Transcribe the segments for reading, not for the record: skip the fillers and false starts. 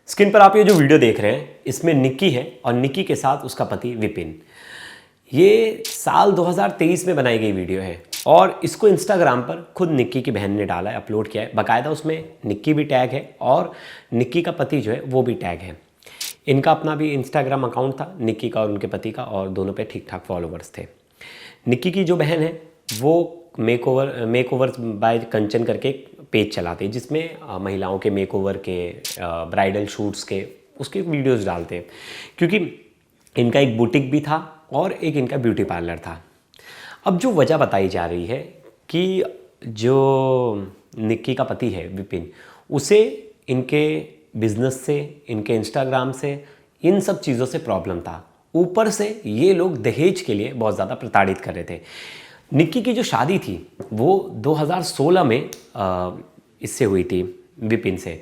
Screen पर आप ये जो वीडियो देख रहे हैं इसमें निक्की है और निक्की के साथ उसका पति विपिन। ये साल 2023 में बनाई गई वीडियो है और इसको इंस्टाग्राम पर खुद निक्की की बहन ने डाला है, अपलोड किया है। बाकायदा उसमें निक्की भी टैग है और निक्की का पति जो है वो भी टैग है। इनका अपना भी इंस्टाग्राम अकाउंट था निक्की का और उनके पति का, और दोनों पे ठीक ठाक फॉलोवर्स थे। निक्की की जो बहन है वो मेकओवर बाय कंचन करके पेज चलाते हैं जिसमें महिलाओं के मेकओवर के, ब्राइडल शूट्स के, उसके वीडियोस डालते हैं। क्योंकि इनका एक बुटीक भी था और एक इनका ब्यूटी पार्लर था। अब जो वजह बताई जा रही है कि जो निक्की का पति है विपिन, उसे इनके बिजनेस से, इनके इंस्टाग्राम से, इन सब चीज़ों से प्रॉब्लम था। ऊपर से ये लोग दहेज के लिए बहुत ज़्यादा प्रताड़ित कर रहे थे। निक्की की जो शादी थी वो 2016 में इससे हुई थी, विपिन से।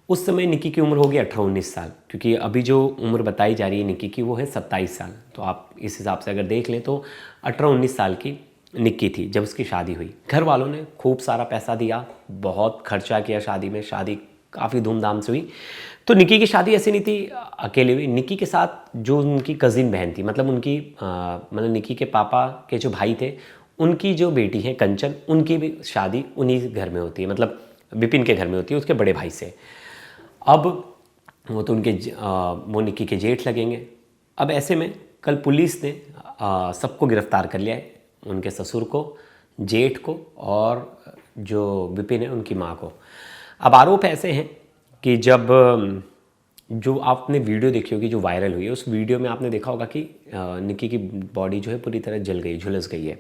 उस समय निक्की की उम्र होगी 18-19 साल, क्योंकि अभी जो उम्र बताई जा रही है निक्की की वो है 27 साल। तो आप इस हिसाब से अगर देख लें तो 18-19 साल की निक्की थी जब उसकी शादी हुई। घर वालों ने खूब सारा पैसा दिया, बहुत खर्चा किया शादी में, शादी काफ़ी धूमधाम से हुई। तो निक्की की शादी ऐसी नहीं थी अकेले हुई, निक्की के साथ जो उनकी कज़िन बहन थी, मतलब उनकी मतलब निक्की के पापा के जो भाई थे उनकी जो बेटी है कंचन, उनकी भी शादी उन्हीं घर में होती है, मतलब विपिन के घर में होती है, उसके बड़े भाई से। अब वो तो उनके वो निक्की के जेठ लगेंगे। अब ऐसे में कल पुलिस ने सबको गिरफ्तार कर लिया है, उनके ससुर को, जेठ को और जो विपिन है उनकी माँ को। अब आरोप ऐसे हैं कि जब जो आपने वीडियो देखी होगी जो वायरल हुई है, उस वीडियो में आपने देखा होगा कि निक्की की बॉडी जो है पूरी तरह जल गई, झुलस गई है।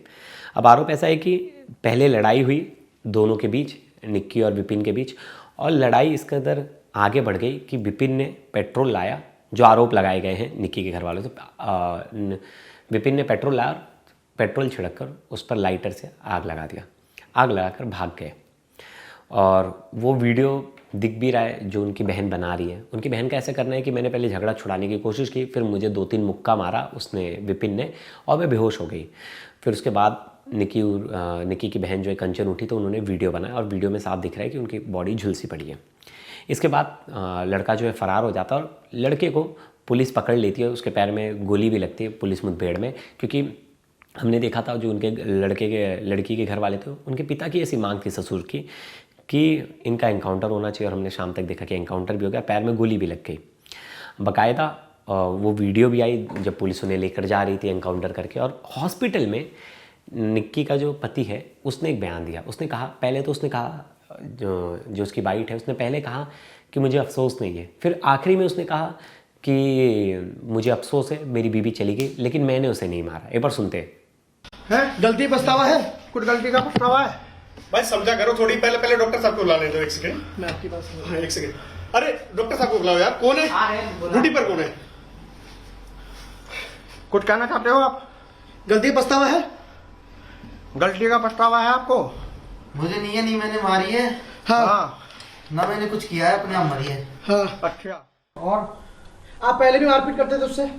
अब आरोप ऐसा है कि पहले लड़ाई हुई दोनों के बीच, निक्की और विपिन के बीच, और लड़ाई इस कदर आगे बढ़ गई कि विपिन ने पेट्रोल लाया, जो आरोप लगाए गए हैं निक्की के घर वालों से। विपिन ने पेट्रोल लाया और पेट्रोल छिड़क कर उस पर लाइटर से आग लगा दिया, आग लगाकर भाग गए। और वो वीडियो दिख भी रहा है जो उनकी बहन बना रही है। उनकी बहन का ऐसा करना है कि मैंने पहले झगड़ा छुड़ाने की कोशिश की, फिर मुझे 2-3 मुक्का मारा उसने, विपिन ने, और मैं बेहोश हो गई। फिर उसके बाद निक्की की बहन जो है कंचन उठी तो उन्होंने वीडियो बनाया और वीडियो में साफ दिख रहा है कि उनकी बॉडी झुलसी पड़ी है। इसके बाद लड़का जो है फरार हो जाता है और लड़के को पुलिस पकड़ लेती है। उसके पैर में गोली भी लगती है पुलिस मुठभेड़ में, क्योंकि हमने देखा था जो उनके लड़की के घर वाले थे, उनके पिता की ऐसी मांग थी ससुर की कि इनका एनकाउंटर होना चाहिए, और हमने शाम तक देखा कि एनकाउंटर भी हो गया, पैर में गोली भी लग गई। बाकायदा वो वीडियो भी आई जब पुलिस उन्हें लेकर जा रही थी एनकाउंटर करके। और हॉस्पिटल में निक्की का जो पति है उसने एक बयान दिया। उसने कहा, पहले तो उसने कहा, जो उसकी वाइट है, उसने पहले कहा कि मुझे अफसोस नहीं है। फिर आखिरी में उसने कहा कि मुझे अफसोस है, मेरी बीवी चली गई लेकिन मैंने उसे नहीं मारा। एक बार सुनते हैं। गलती पछतावा है, कुछ गलती का पछतावा है भाई, समझा करो थोड़ी। पहले डॉक्टर साहब को बुला लेते हो, एक सेकंड। मैं आपकी बात समझ। हाँ, एक सेकंड। अरे डॉक्टर साहब को बुलाओ यार। कौन है ड्यूटी पर? कौन है? कुछ कहना चाहते हो आप? गलती पछतावा है, गलती का पछतावा है आपको? मुझे नहीं है, नहीं मैंने मारी है। हाँ, ना मैंने कुछ किया है, अपने आप मरी है। हाँ। अच्छा, और आप पहले भी मारपीट करते थे उससे?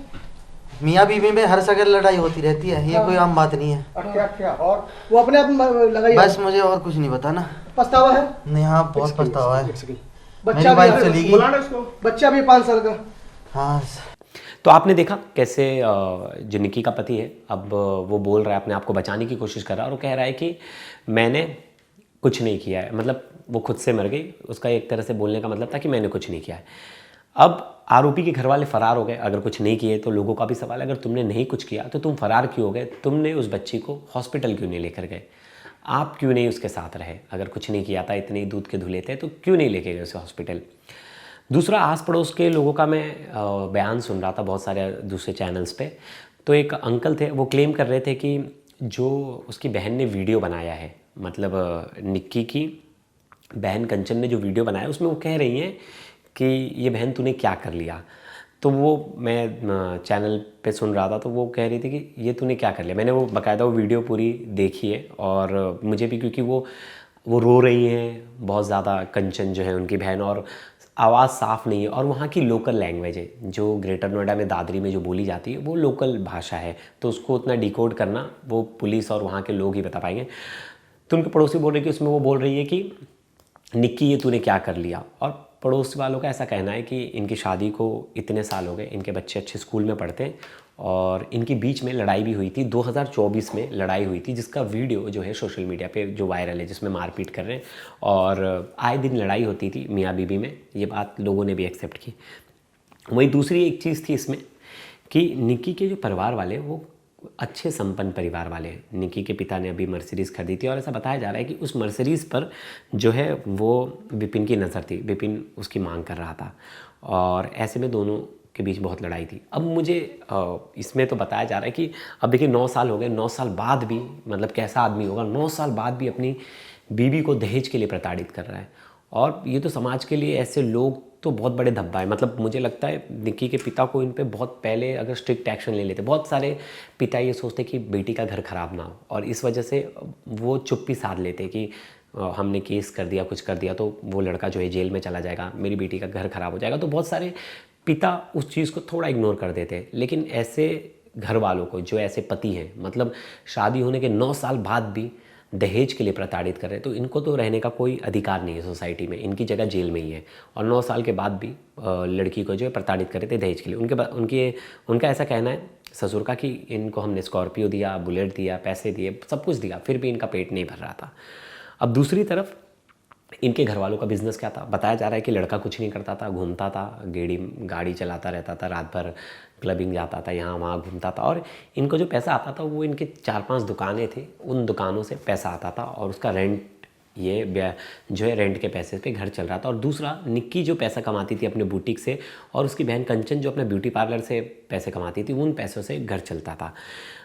मियाँ बीवी में हर जगह लड़ाई होती रहती है, ये कोई आम बात नहीं है। अच्छा, और वो अपने आप लगाई? बस मुझे और कुछ नहीं बताना। पछतावा है? नहीं, हाँ बहुत पछतावा है। बच्चा वाइफ चली गई, बच्चा भी 5 साल का। हाँ। तो आपने देखा कैसे जो निक्की का पति है, अब वो बोल रहा है, अपने आप को बचाने की कोशिश कर रहा है और वो कह रहा है कि मैंने कुछ नहीं किया है। मतलब वो खुद से मर गई, उसका एक तरह से बोलने का मतलब था कि मैंने कुछ नहीं किया है। अब आरोपी के घर वाले फरार हो गए। अगर कुछ नहीं किए तो लोगों का भी सवाल है, अगर तुमने नहीं कुछ किया तो तुम फरार क्यों हो गए? तुमने उस बच्ची को हॉस्पिटल क्यों नहीं लेकर गए? आप क्यों नहीं उसके साथ रहे? अगर कुछ नहीं किया था, इतने दूध के धुले थे, तो क्यों नहीं लेके गए उसे हॉस्पिटल? दूसरा, आस पड़ोस के लोगों का मैं बयान सुन रहा था बहुत सारे दूसरे चैनल्स पे। तो एक अंकल थे, वो क्लेम कर रहे थे कि जो उसकी बहन ने वीडियो बनाया है, मतलब निक्की की बहन कंचन ने जो वीडियो बनाया उसमें वो कह रही हैं कि ये बहन तूने क्या कर लिया। तो वो मैं चैनल पे सुन रहा था तो वो कह रही थी कि ये तूने क्या कर लिया। मैंने वो बाकायदा वो वीडियो पूरी देखी है और मुझे भी, क्योंकि वो रो रही हैं बहुत ज़्यादा, कंचन जो है उनकी बहन, और आवाज़ साफ़ नहीं है। और वहाँ की लोकल लैंग्वेज है जो ग्रेटर नोएडा में दादरी में जो बोली जाती है वो लोकल भाषा है, तो उसको उतना डिकोड करना वो पुलिस और वहाँ के लोग ही बता पाएंगे। तो उनके पड़ोसी बोल रहे कि उसमें वो बोल रही है कि निक्की ये तूने क्या कर लिया। और पड़ोस वालों का ऐसा कहना है कि इनकी शादी को इतने साल हो गए, इनके बच्चे अच्छे स्कूल में पढ़ते हैं और इनकी बीच में लड़ाई भी हुई थी। 2024 में लड़ाई हुई थी जिसका वीडियो जो है सोशल मीडिया पे जो वायरल है, जिसमें मारपीट कर रहे हैं और आए दिन लड़ाई होती थी मियाँ बीवी में। ये बात लोगों ने भी एक्सेप्ट की। वही दूसरी एक चीज़ थी इसमें कि निक्की के जो परिवार वाले वो अच्छे संपन्न परिवार वाले हैं। निक्की के पिता ने अभी मर्सिडीज़ खरीदी थी और ऐसा बताया जा रहा है कि उस मर्सिडीज़ पर जो है वो विपिन की नज़र थी, विपिन उसकी मांग कर रहा था और ऐसे में दोनों के बीच बहुत लड़ाई थी। अब मुझे इसमें तो बताया जा रहा है कि अब देखिए 9 साल हो गए, 9 साल बाद भी मतलब कैसा आदमी होगा 9 साल बाद भी अपनी बीवी को दहेज के लिए प्रताड़ित कर रहा है। और ये तो समाज के लिए ऐसे लोग तो बहुत बड़े धब्बा है। मतलब मुझे लगता है निक्की के पिता को इन पे बहुत पहले अगर स्ट्रिक्ट एक्शन ले लेते। बहुत सारे पिता ये सोचते कि बेटी का घर खराब ना हो और इस वजह से वो चुप्पी साध लेते कि हमने केस कर दिया, कुछ कर दिया तो वो लड़का जो है जेल में चला जाएगा, मेरी बेटी का घर खराब हो जाएगा। तो बहुत सारे पिता उस चीज़ को थोड़ा इग्नोर कर देते हैं। लेकिन ऐसे घर वालों को, जो ऐसे पति हैं, मतलब शादी होने के 9 साल बाद भी दहेज के लिए प्रताड़ित कर रहे हैं, तो इनको तो रहने का कोई अधिकार नहीं है सोसाइटी में। इनकी जगह जेल में ही है। और 9 साल के बाद भी लड़की को जो है प्रताड़ित कर रहे थे दहेज के लिए। उनका ऐसा कहना है ससुर का कि इनको हमने स्कॉर्पियो दिया, बुलेट दिया, पैसे दिए, सब कुछ दिया, फिर भी इनका पेट नहीं भर रहा था। अब दूसरी तरफ इनके घर वालों का बिजनेस क्या था? बताया जा रहा है कि लड़का कुछ नहीं करता था, घूमता था, गाड़ी चलाता रहता था, रात भर क्लबिंग जाता था, यहाँ वहाँ घूमता था और इनको जो पैसा आता था वो इनके 4-5 दुकानें थी, उन दुकानों से पैसा आता था और उसका रेंट ये जो है रेंट के पैसे पे घर चल रहा था। और दूसरा, निक्की जो पैसा कमाती थी अपने बुटीक से और उसकी बहन कंचन जो अपने ब्यूटी पार्लर से पैसे कमाती थी, उन पैसों से घर चलता था।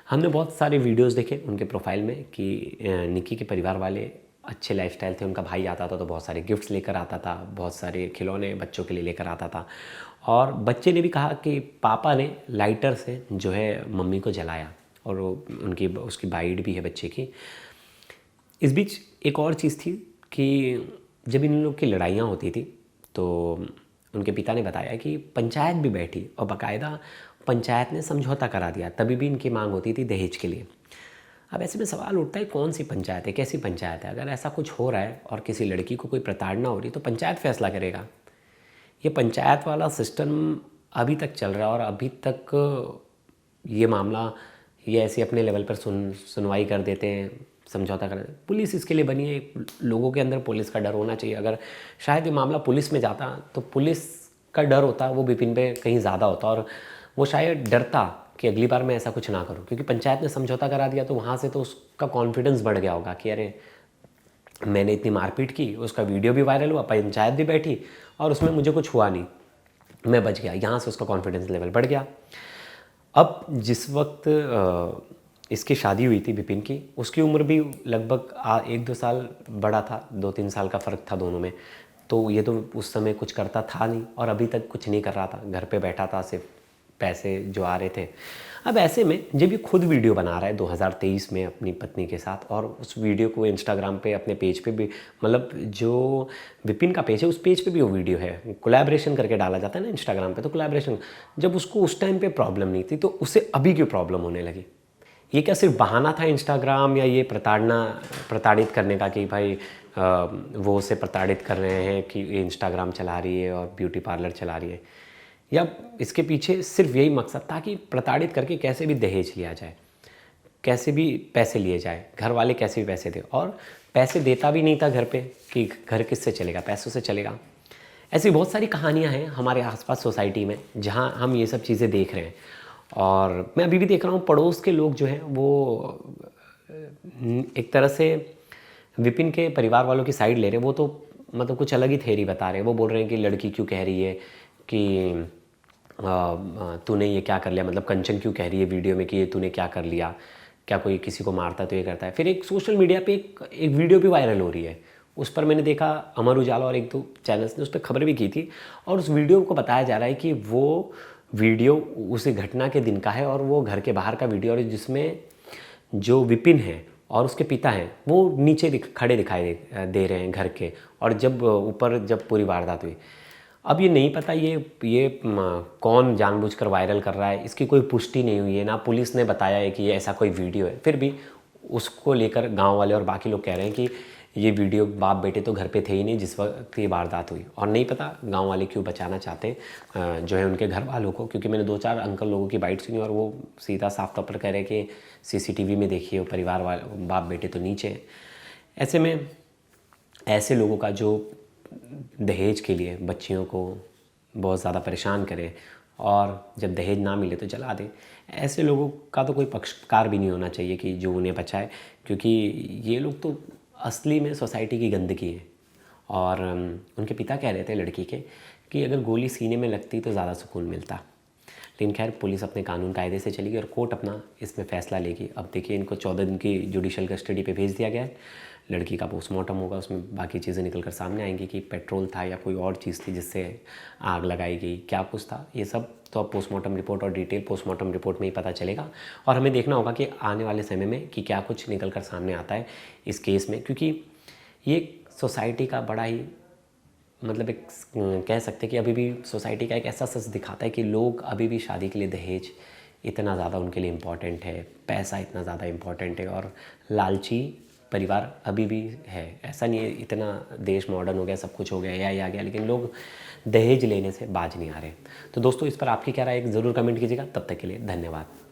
हमने बहुत सारे वीडियोज़ देखे उनके प्रोफाइल में कि निक्की के परिवार वाले अच्छे लाइफस्टाइल थे। उनका भाई आता था तो बहुत सारे गिफ्ट्स लेकर आता था, बहुत सारे खिलौने बच्चों के लिए लेकर आता था और बच्चे ने भी कहा कि पापा ने लाइटर से जो है मम्मी को जलाया और उसकी बाइट भी है बच्चे की। इस बीच एक और चीज़ थी कि जब इन लोग की लड़ाइयाँ होती थी तो उनके पिता ने बताया कि पंचायत भी बैठी और बाकायदा पंचायत ने समझौता करा दिया, तभी भी इनकी मांग होती थी दहेज के लिए। अब ऐसे में सवाल उठता है कौन सी पंचायत है, कैसी पंचायत है? अगर ऐसा कुछ हो रहा है और किसी लड़की को कोई प्रताड़ना हो रही तो पंचायत फैसला करेगा। ये पंचायत वाला सिस्टम अभी तक चल रहा है और अभी तक ये मामला ये ऐसे अपने लेवल पर सुनवाई कर देते हैं, समझौता कर देते हैं। पुलिस इसके लिए बनी है, लोगों के अंदर पुलिस का डर होना चाहिए। अगर शायद ये मामला पुलिस में जाता तो पुलिस का डर होता वो विपिन पे कहीं ज़्यादा होता और वो शायद डरता कि अगली बार मैं ऐसा कुछ ना करूं, क्योंकि पंचायत ने समझौता करा दिया तो वहाँ से तो उसका कॉन्फिडेंस बढ़ गया होगा कि अरे मैंने इतनी मारपीट की, उसका वीडियो भी वायरल हुआ, पंचायत भी बैठी और उसमें मुझे कुछ हुआ नहीं, मैं बच गया। यहाँ से उसका कॉन्फिडेंस लेवल बढ़ गया। अब जिस वक्त इसकी शादी हुई थी विपिन की, उसकी उम्र भी लगभग 1-2 साल बड़ा था, 2-3 साल का फ़र्क था दोनों में। तो ये तो उस समय कुछ करता था नहीं और अभी तक कुछ नहीं कर रहा था, घर पे बैठा था, सिर्फ पैसे जो आ रहे थे। अब ऐसे में जब ये खुद वीडियो बना रहा है 2023 में अपनी पत्नी के साथ और उस वीडियो को इंस्टाग्राम पे अपने पेज पे भी, मतलब जो विपिन का पेज है उस पेज पे भी वो वीडियो है, कोलैबोरेशन करके डाला जाता है ना इंस्टाग्राम पे, तो कोलैबोरेशन जब उसको उस टाइम पे प्रॉब्लम नहीं थी तो उसे अभी क्यों प्रॉब्लम होने लगी? ये क्या सिर्फ बहाना था इंस्टाग्राम या ये प्रताड़ित करने का कि भाई वो उसे प्रताड़ित कर रहे हैं कि इंस्टाग्राम चला रही है और ब्यूटी पार्लर चला रही है, या इसके पीछे सिर्फ यही मकसद था कि प्रताड़ित करके कैसे भी दहेज लिया जाए, कैसे भी पैसे लिए जाए, घर वाले कैसे भी पैसे दे, और पैसे देता भी नहीं था घर पे कि घर किससे चलेगा, पैसों से चलेगा। ऐसी बहुत सारी कहानियाँ हैं हमारे आसपास सोसाइटी में जहाँ हम ये सब चीज़ें देख रहे हैं। और मैं अभी भी देख रहा हूँ पड़ोस के लोग जो हैं वो एक तरह से विपिन के परिवार वालों की साइड ले रहे हैं। वो तो मतलब कुछ अलग ही थ्योरी बता रहे हैं। वो बोल रहे हैं कि लड़की क्यों कह रही है कि तूने ये क्या कर लिया, मतलब कंचन क्यों कह रही है वीडियो में कि ये तूने क्या कर लिया, क्या कोई किसी को मारता तो ये करता है। फिर एक सोशल मीडिया पे एक वीडियो भी वायरल हो रही है, उस पर मैंने देखा अमर उजाला और 1-2 चैनल्स ने उस पर खबर भी की थी और उस वीडियो को बताया जा रहा है कि वो वीडियो उसी घटना के दिन का है और वो घर के बाहर का वीडियो, और जिसमें जो विपिन है और उसके पिता हैं वो नीचे खड़े दिखाई दे रहे हैं घर के, और जब ऊपर जब पूरी वारदात हुई। अब ये नहीं पता ये कौन जानबूझकर वायरल कर रहा है, इसकी कोई पुष्टि नहीं हुई है, ना पुलिस ने बताया है कि ये ऐसा कोई वीडियो है। फिर भी उसको लेकर गांव वाले और बाकी लोग कह रहे हैं कि ये वीडियो बाप बेटे तो घर पे थे ही नहीं जिस वक्त ये वारदात हुई, और नहीं पता गांव वाले क्यों बचाना चाहते हैं जो है उनके घर वालों को, क्योंकि मैंने 2-4 अंकल लोगों की बाइट सुनी और वो सीधा साफ तौर पर कह रहे हैं कि CCTV में देखिए वो परिवार वाले बाप बेटे तो नीचे हैं। ऐसे में ऐसे लोगों का जो दहेज के लिए बच्चियों को बहुत ज़्यादा परेशान करे और जब दहेज ना मिले तो जला दे, ऐसे लोगों का तो कोई पक्षकार भी नहीं होना चाहिए कि जो उन्हें बचाए, क्योंकि ये लोग तो असली में सोसाइटी की गंदगी है। और उनके पिता कह रहे थे लड़की के कि अगर गोली सीने में लगती तो ज़्यादा सुकून मिलता, लेकिन खैर पुलिस अपने कानून कायदे से चलेगी और कोर्ट अपना इसमें फ़ैसला लेगी। अब देखिए इनको 14 दिन की जुडिशल कस्टडी पे भेज दिया गया है। लड़की का पोस्टमार्टम होगा, उसमें बाकी चीज़ें निकल कर सामने आएंगी कि पेट्रोल था या कोई और चीज़ थी जिससे आग लगाई गई, क्या कुछ था, ये सब तो अब पोस्टमार्टम रिपोर्ट और डिटेल पोस्टमार्टम रिपोर्ट में ही पता चलेगा। और हमें देखना होगा कि आने वाले समय में कि क्या कुछ निकल कर सामने आता है इस केस में, क्योंकि ये सोसाइटी का बड़ा ही मतलब एक कह सकते हैं कि अभी भी सोसाइटी का एक ऐसा सच दिखाता है कि लोग अभी भी शादी के लिए दहेज इतना ज़्यादा उनके लिए इम्पॉर्टेंट है, पैसा इतना ज़्यादा इम्पॉर्टेंट है, और लालची परिवार अभी भी है। ऐसा नहीं है इतना देश मॉडर्न हो गया, सब कुछ हो गया, AI आ गया, लेकिन लोग दहेज लेने से बाज नहीं आ रहे। तो दोस्तों इस पर आपकी क्या राय है ज़रूर कमेंट कीजिएगा। तब तक के लिए धन्यवाद।